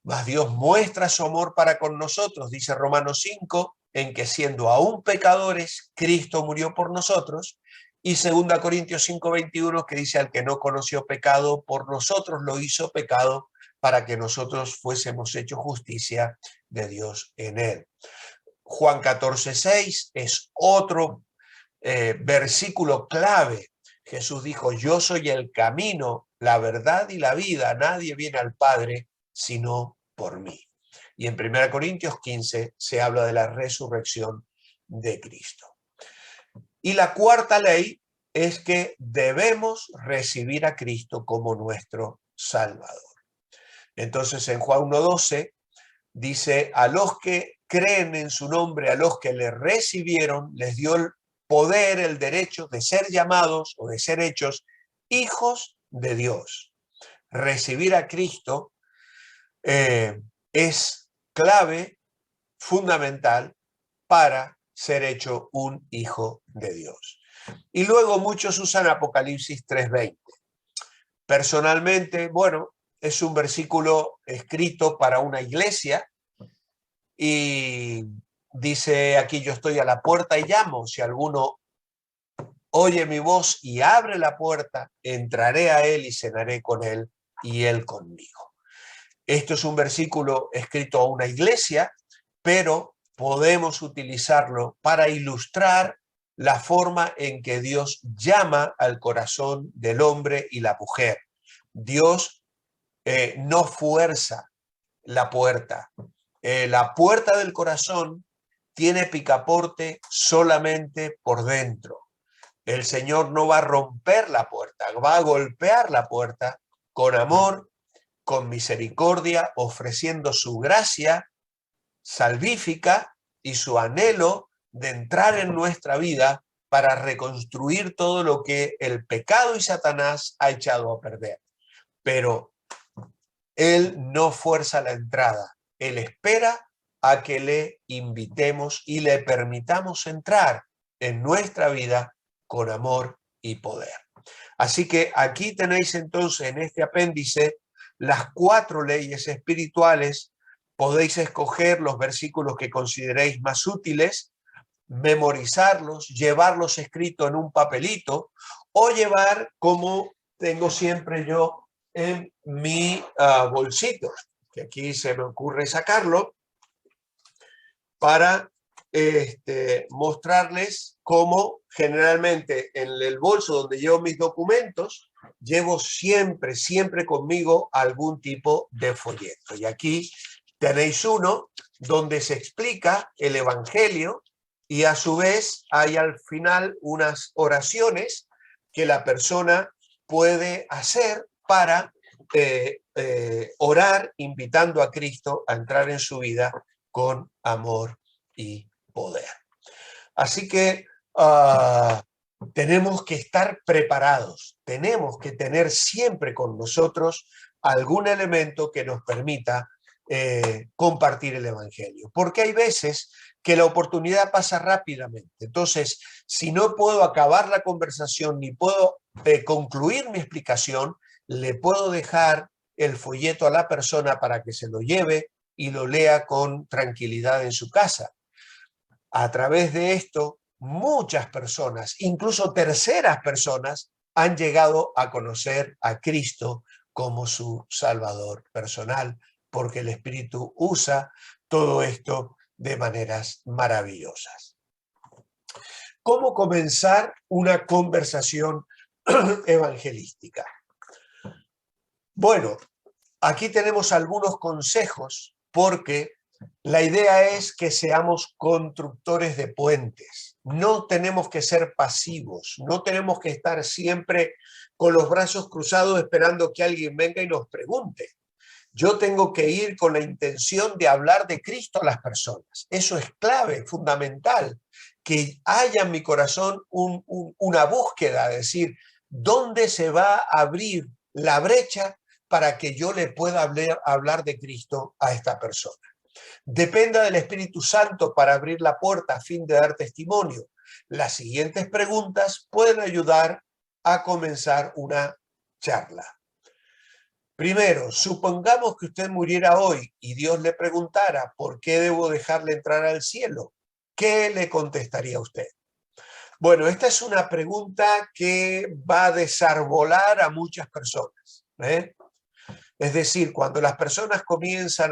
Mas Dios muestra su amor para con nosotros, dice Romanos 5, en que siendo aún pecadores, Cristo murió por nosotros. Y 2 Corintios 5:21, que dice: al que no conoció pecado, por nosotros lo hizo pecado, para que nosotros fuésemos hechos justicia de Dios en él. Juan 14:6 es otro versículo clave. Jesús dijo: yo soy el camino, la verdad y la vida. Nadie viene al Padre sino por mí. Y en 1 Corintios 15 se habla de la resurrección de Cristo. Y la cuarta ley es que debemos recibir a Cristo como nuestro Salvador. Entonces en Juan 1:12 dice: a los que creen en su nombre, a los que le recibieron, les dio el poder, el derecho de ser llamados o de ser hechos hijos de Dios. Recibir a Cristo es clave, fundamental para ser hecho un hijo de Dios. Y luego muchos usan Apocalipsis 3:20. Personalmente, bueno, es un versículo escrito para una iglesia y dice aquí: yo estoy a la puerta y llamo, si alguno oye mi voz y abre la puerta, entraré a él y cenaré con él y él conmigo. Esto es un versículo escrito a una iglesia, pero podemos utilizarlo para ilustrar la forma en que Dios llama al corazón del hombre y la mujer. Dios no fuerza la puerta. La puerta del corazón tiene picaporte solamente por dentro. El Señor no va a romper la puerta, va a golpear la puerta con amor, con misericordia, ofreciendo su gracia salvífica y su anhelo de entrar en nuestra vida para reconstruir todo lo que el pecado y Satanás ha echado a perder. Pero Él no fuerza la entrada, Él espera a que le invitemos y le permitamos entrar en nuestra vida con amor y poder. Así que aquí tenéis entonces en este apéndice las 4 leyes espirituales. Podéis escoger los versículos que consideréis más útiles, memorizarlos, llevarlos escritos en un papelito o llevar, como tengo siempre yo, en mi bolsito, que aquí se me ocurre sacarlo para mostrarles cómo generalmente en el bolso donde llevo mis documentos, llevo siempre conmigo algún tipo de folleto. Y aquí tenéis uno donde se explica el Evangelio y a su vez hay al final unas oraciones que la persona puede hacer para orar invitando a Cristo a entrar en su vida con amor y poder. Así que tenemos que estar preparados, tenemos que tener siempre con nosotros algún elemento que nos permita compartir el Evangelio, porque hay veces que la oportunidad pasa rápidamente. Entonces, si no puedo acabar la conversación ni puedo concluir mi explicación, le puedo dejar el folleto a la persona para que se lo lleve y lo lea con tranquilidad en su casa. A través de esto, muchas personas, incluso terceras personas, han llegado a conocer a Cristo como su Salvador personal, porque el Espíritu usa todo esto de maneras maravillosas. ¿Cómo comenzar una conversación evangelística? Bueno, aquí tenemos algunos consejos porque la idea es que seamos constructores de puentes. No tenemos que ser pasivos, no tenemos que estar siempre con los brazos cruzados esperando que alguien venga y nos pregunte. Yo tengo que ir con la intención de hablar de Cristo a las personas. Eso es clave, fundamental, que haya en mi corazón una búsqueda, es decir, ¿dónde se va a abrir la brecha para que yo le pueda hablar de Cristo a esta persona? Dependa del Espíritu Santo para abrir la puerta a fin de dar testimonio. Las siguientes preguntas pueden ayudar a comenzar una charla. Primero, supongamos que usted muriera hoy y Dios le preguntara ¿por qué debo dejarle entrar al cielo? ¿Qué le contestaría usted? Bueno, esta es una pregunta que va a desarbolar a muchas personas, ¿eh? Es decir, cuando las personas comienzan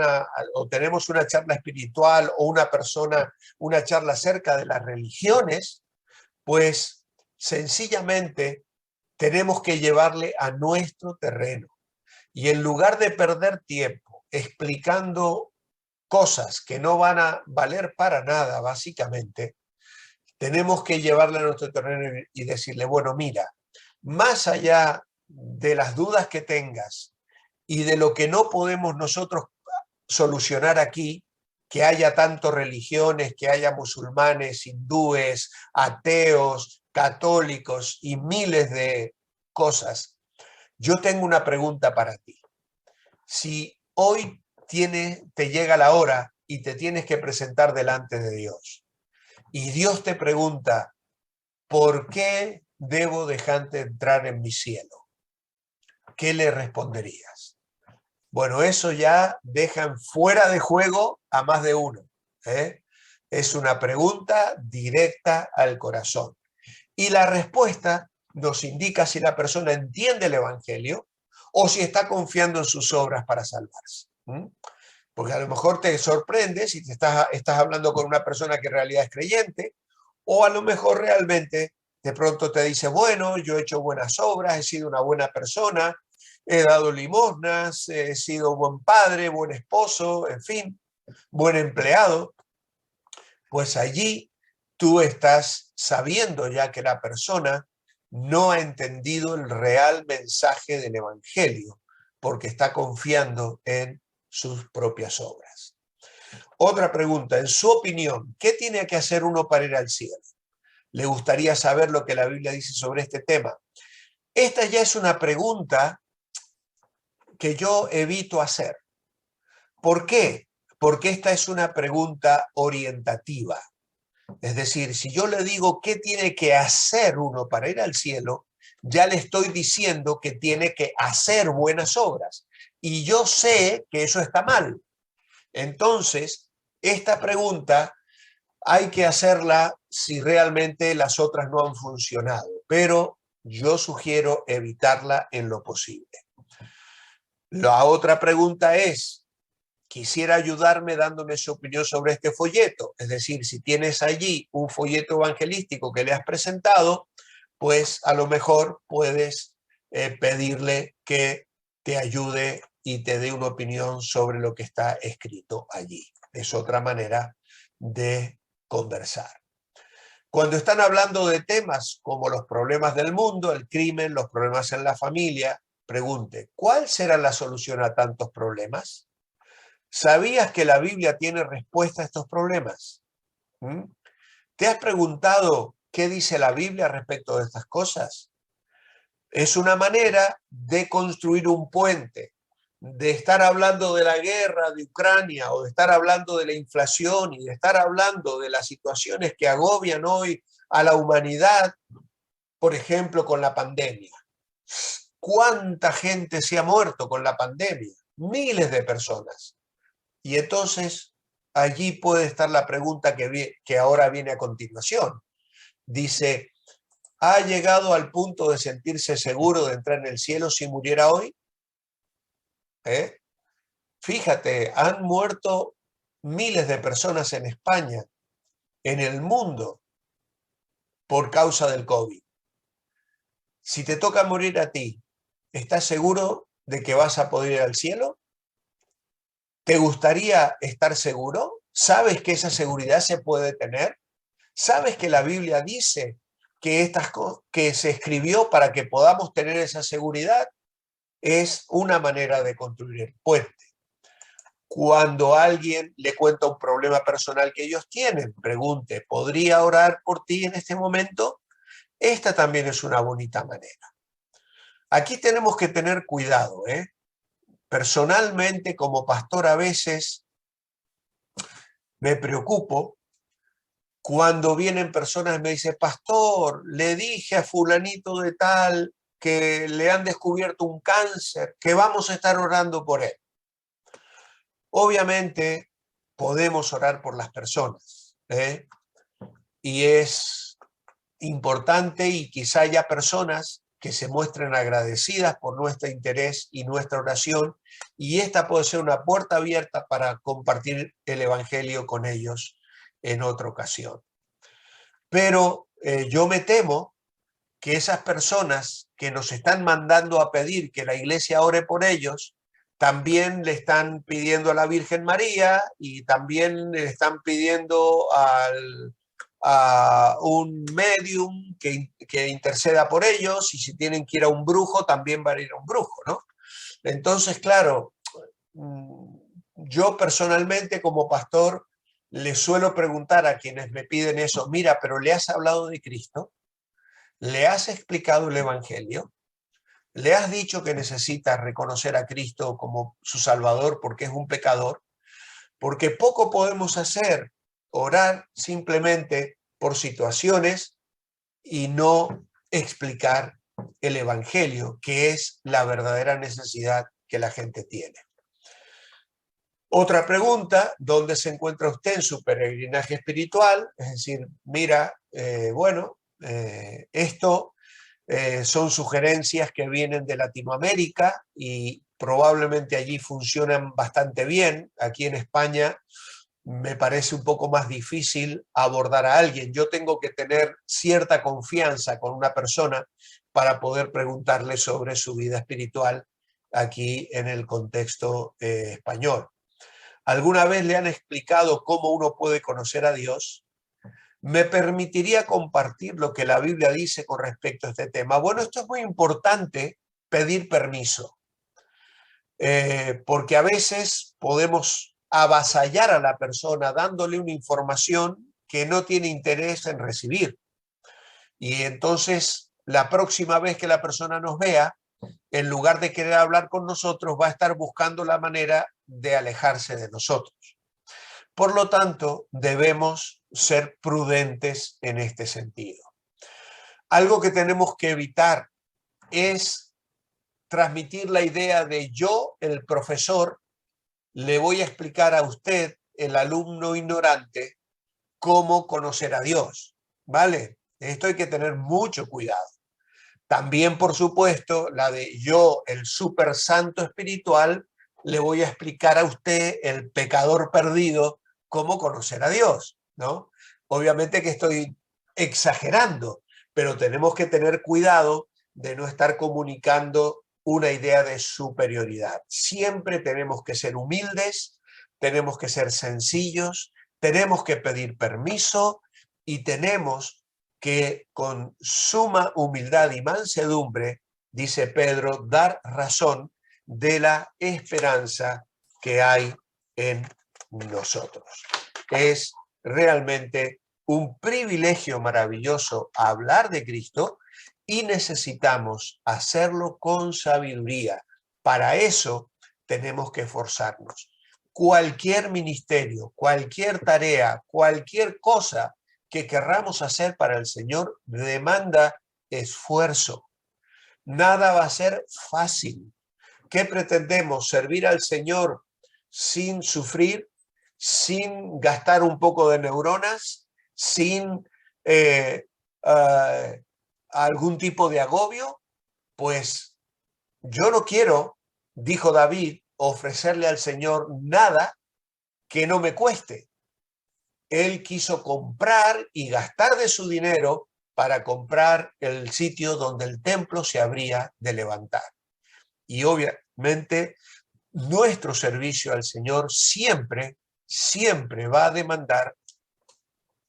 o tenemos una charla espiritual o una charla acerca de las religiones, pues sencillamente tenemos que llevarle a nuestro terreno. Y en lugar de perder tiempo explicando cosas que no van a valer para nada, básicamente, tenemos que llevarle a nuestro terreno y decirle, bueno, mira, más allá de las dudas que tengas y de lo que no podemos nosotros solucionar aquí, que haya tanto religiones, que haya musulmanes, hindúes, ateos, católicos y miles de cosas, yo tengo una pregunta para ti. Si hoy te llega la hora y te tienes que presentar delante de Dios, y Dios te pregunta, ¿por qué debo dejarte entrar en mi cielo? ¿Qué le responderías? Bueno, eso ya deja fuera de juego a más de uno, ¿eh? Es una pregunta directa al corazón. Y la respuesta nos indica si la persona entiende el Evangelio o si está confiando en sus obras para salvarse. ¿Mm? Porque a lo mejor te sorprendes si estás hablando con una persona que en realidad es creyente, o a lo mejor realmente de pronto te dice, bueno, yo he hecho buenas obras, he sido una buena persona, he dado limosnas, he sido buen padre, buen esposo, en fin, buen empleado. Pues allí tú estás sabiendo ya que la persona no ha entendido el real mensaje del Evangelio, porque está confiando en sus propias obras. Otra pregunta, en su opinión, ¿qué tiene que hacer uno para ir al cielo? ¿Le gustaría saber lo que la Biblia dice sobre este tema? Esta ya es una pregunta que yo evito hacer. ¿Por qué? Porque esta es una pregunta orientativa. Es decir, si yo le digo qué tiene que hacer uno para ir al cielo, ya le estoy diciendo que tiene que hacer buenas obras. Y yo sé que eso está mal. Entonces, esta pregunta hay que hacerla si realmente las otras no han funcionado, pero yo sugiero evitarla en lo posible. La otra pregunta es, quisiera ayudarme dándome su opinión sobre este folleto. Es decir, si tienes allí un folleto evangelístico que le has presentado, pues a lo mejor puedes pedirle que te ayude y te dé una opinión sobre lo que está escrito allí. Es otra manera de conversar. Cuando están hablando de temas como los problemas del mundo, el crimen, los problemas en la familia, pregunte, ¿cuál será la solución a tantos problemas? ¿Sabías que la Biblia tiene respuesta a estos problemas? ¿Mm? ¿Te has preguntado qué dice la Biblia respecto de estas cosas? Es una manera de construir un puente, de estar hablando de la guerra de Ucrania o de estar hablando de la inflación y de estar hablando de las situaciones que agobian hoy a la humanidad, por ejemplo, con la pandemia. ¿Cuánta gente se ha muerto con la pandemia? Miles de personas. Y entonces allí puede estar la pregunta que ahora viene a continuación. Dice, ¿ha llegado al punto de sentirse seguro de entrar en el cielo si muriera hoy? Fíjate, han muerto miles de personas en España, en el mundo, por causa del COVID. Si te toca morir a ti, ¿estás seguro de que vas a poder ir al cielo? ¿Te gustaría estar seguro? ¿Sabes que esa seguridad se puede tener? ¿Sabes que la Biblia dice que estas cosas que se escribió para que podamos tener esa seguridad? Es una manera de construir el puente. Cuando alguien le cuenta un problema personal que ellos tienen, pregunte, ¿podría orar por ti en este momento? Esta también es una bonita manera. Aquí tenemos que tener cuidado, ¿eh? Personalmente, como pastor, a veces me preocupo cuando vienen personas y me dicen, pastor, le dije a fulanito de tal que le han descubierto un cáncer, que vamos a estar orando por él. Obviamente podemos orar por las personas, y es importante y quizá haya personas que se muestren agradecidas por nuestro interés y nuestra oración, y esta puede ser una puerta abierta para compartir el Evangelio con ellos en otra ocasión. Pero yo me temo que esas personas que nos están mandando a pedir que la iglesia ore por ellos, también le están pidiendo a la Virgen María y también le están pidiendo a un medium que interceda por ellos, y si tienen que ir a un brujo, también van a ir a un brujo, ¿no? Entonces, claro, yo personalmente como pastor les suelo preguntar a quienes me piden eso, mira, pero ¿le has hablado de Cristo? ¿Le has explicado el Evangelio? ¿Le has dicho que necesita reconocer a Cristo como su Salvador porque es un pecador? Porque poco podemos hacer, orar simplemente por situaciones y no explicar el Evangelio, que es la verdadera necesidad que la gente tiene. Otra pregunta, ¿dónde se encuentra usted en su peregrinaje espiritual? Es decir, mira, esto son sugerencias que vienen de Latinoamérica y probablemente allí funcionan bastante bien. Aquí en España me parece un poco más difícil abordar a alguien. Yo tengo que tener cierta confianza con una persona para poder preguntarle sobre su vida espiritual aquí en el contexto español. ¿Alguna vez le han explicado cómo uno puede conocer a Dios? ¿Me permitiría compartir lo que la Biblia dice con respecto a este tema? Bueno, esto es muy importante, pedir permiso, porque a veces podemos avasallar a la persona dándole una información que no tiene interés en recibir. Y entonces, la próxima vez que la persona nos vea, en lugar de querer hablar con nosotros, va a estar buscando la manera de alejarse de nosotros. Por lo tanto, debemos ser prudentes en este sentido. Algo que tenemos que evitar es transmitir la idea de yo, el profesor, le voy a explicar a usted, el alumno ignorante, cómo conocer a Dios, ¿vale? Esto hay que tener mucho cuidado. También, por supuesto, la de yo, el super santo espiritual, le voy a explicar a usted, el pecador perdido, cómo conocer a Dios, ¿no? Obviamente que estoy exagerando, pero tenemos que tener cuidado de no estar comunicando una idea de superioridad. Siempre tenemos que ser humildes, tenemos que ser sencillos, tenemos que pedir permiso y tenemos que con suma humildad y mansedumbre, dice Pedro, dar razón de la esperanza que hay en nosotros. Es realmente un privilegio maravilloso hablar de Cristo y necesitamos hacerlo con sabiduría. Para eso tenemos que esforzarnos. Cualquier ministerio, cualquier tarea, cualquier cosa que querramos hacer para el Señor demanda esfuerzo. Nada va a ser fácil. ¿Qué pretendemos? ¿Servir al Señor sin sufrir, sin gastar un poco de neuronas, sin algún tipo de agobio? Pues yo no quiero, dijo David, ofrecerle al Señor nada que no me cueste. Él quiso comprar y gastar de su dinero para comprar el sitio donde el templo se habría de levantar. Y obviamente nuestro servicio al Señor siempre va a demandar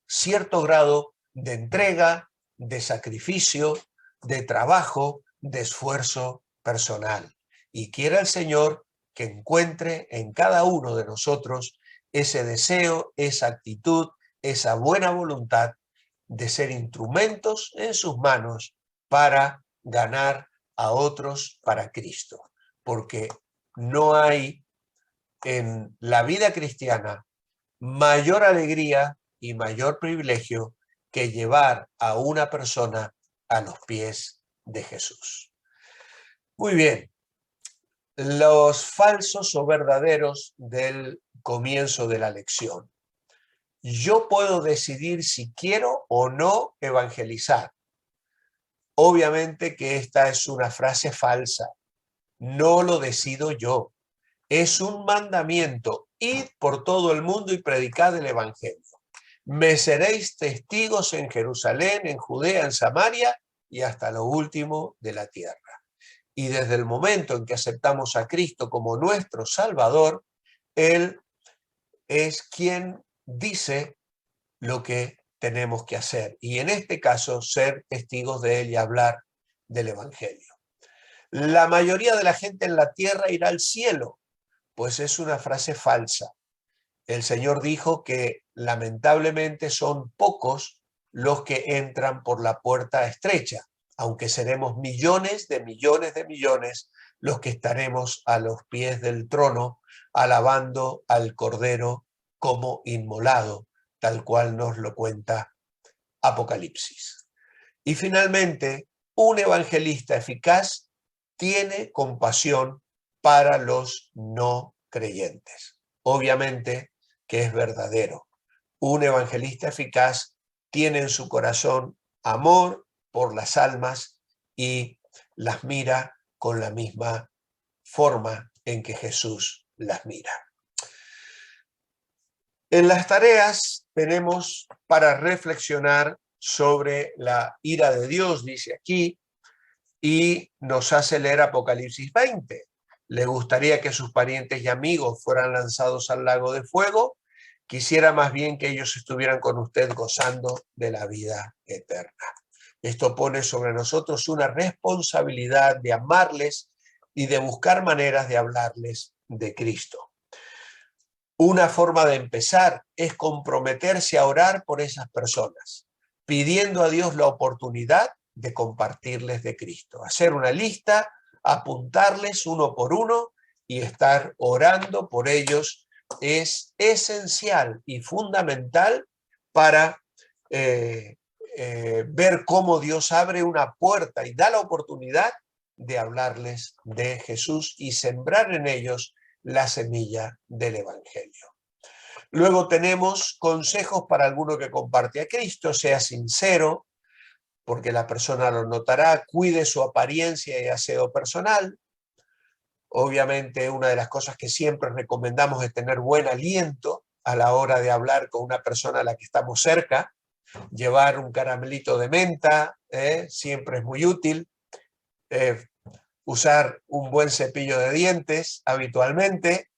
cierto grado de entrega, de sacrificio, de trabajo, de esfuerzo personal. Y quiera el Señor que encuentre en cada uno de nosotros ese deseo, esa actitud, esa buena voluntad de ser instrumentos en sus manos para ganar a otros para Cristo. Porque no hay en la vida cristiana mayor alegría y mayor privilegio que llevar a una persona a los pies de Jesús. Muy bien, los falsos o verdaderos del comienzo de la lección. Yo puedo decidir si quiero o no evangelizar. Obviamente que esta es una frase falsa. No lo decido yo. Es un mandamiento. Id por todo el mundo y predicad el evangelio. Me seréis testigos en Jerusalén, en Judea, en Samaria y hasta lo último de la tierra. Y desde el momento en que aceptamos a Cristo como nuestro Salvador, Él es quien dice lo que tenemos que hacer. Y en este caso, ser testigos de Él y hablar del evangelio. La mayoría de la gente en la tierra irá al cielo, pues es una frase falsa. El Señor dijo que lamentablemente son pocos los que entran por la puerta estrecha, aunque seremos millones de millones de millones los que estaremos a los pies del trono alabando al Cordero como inmolado, tal cual nos lo cuenta Apocalipsis. Y finalmente, un evangelista eficaz tiene compasión para los no creyentes. Obviamente que es verdadero. Un evangelista eficaz tiene en su corazón amor por las almas y las mira con la misma forma en que Jesús las mira. En las tareas tenemos para reflexionar sobre la ira de Dios, dice aquí, y nos hace leer Apocalipsis 20. Le gustaría que sus parientes y amigos fueran lanzados al lago de fuego. Quisiera más bien que ellos estuvieran con usted gozando de la vida eterna. Esto pone sobre nosotros una responsabilidad de amarles y de buscar maneras de hablarles de Cristo. Una forma de empezar es comprometerse a orar por esas personas, pidiendo a Dios la oportunidad de compartirles de Cristo. Hacer una lista, apuntarles uno por uno y estar orando por ellos es esencial y fundamental para ver cómo Dios abre una puerta y da la oportunidad de hablarles de Jesús y sembrar en ellos la semilla del Evangelio. Luego tenemos consejos para alguno que comparte a Cristo: sea sincero, porque la persona lo notará, cuide su apariencia y aseo personal. Obviamente, una de las cosas que siempre recomendamos es tener buen aliento a la hora de hablar con una persona a la que estamos cerca. Llevar un caramelito de menta, siempre es muy útil. Usar un buen cepillo de dientes habitualmente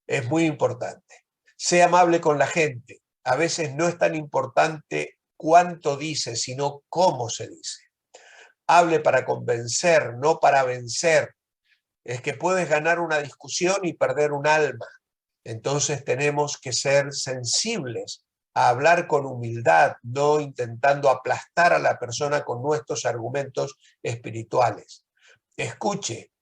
es muy importante. Sea amable con la gente. A veces no es tan importante cuánto dice, sino cómo se dice. Hable para convencer, no para vencer. Es que puedes ganar una discusión y perder un alma. Entonces tenemos que ser sensibles a hablar con humildad, no intentando aplastar a la persona con nuestros argumentos espirituales. Escuche.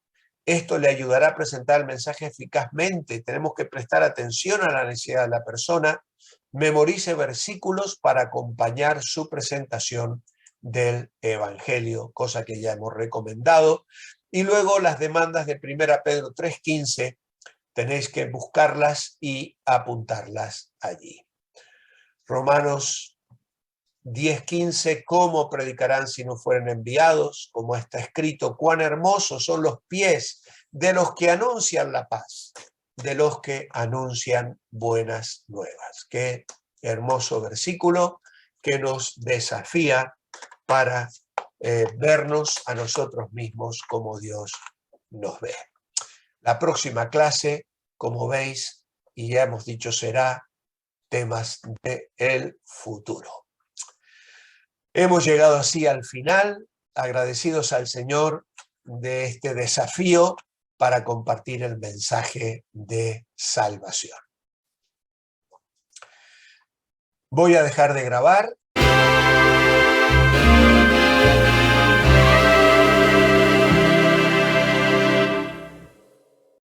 Esto le ayudará a presentar el mensaje eficazmente. Tenemos que prestar atención a la necesidad de la persona. Memorice versículos para acompañar su presentación del Evangelio, cosa que ya hemos recomendado. Y luego las demandas de 1 Pedro 3:15, tenéis que buscarlas y apuntarlas allí. Romanos 10:15, ¿cómo predicarán si no fueren enviados? Como está escrito, cuán hermosos son los pies de los que anuncian la paz, de los que anuncian buenas nuevas. Qué hermoso versículo que nos desafía para vernos a nosotros mismos como Dios nos ve. La próxima clase, como veis, y ya hemos dicho, será temas del futuro. Hemos llegado así al final, agradecidos al Señor de este desafío para compartir el mensaje de salvación. Voy a dejar de grabar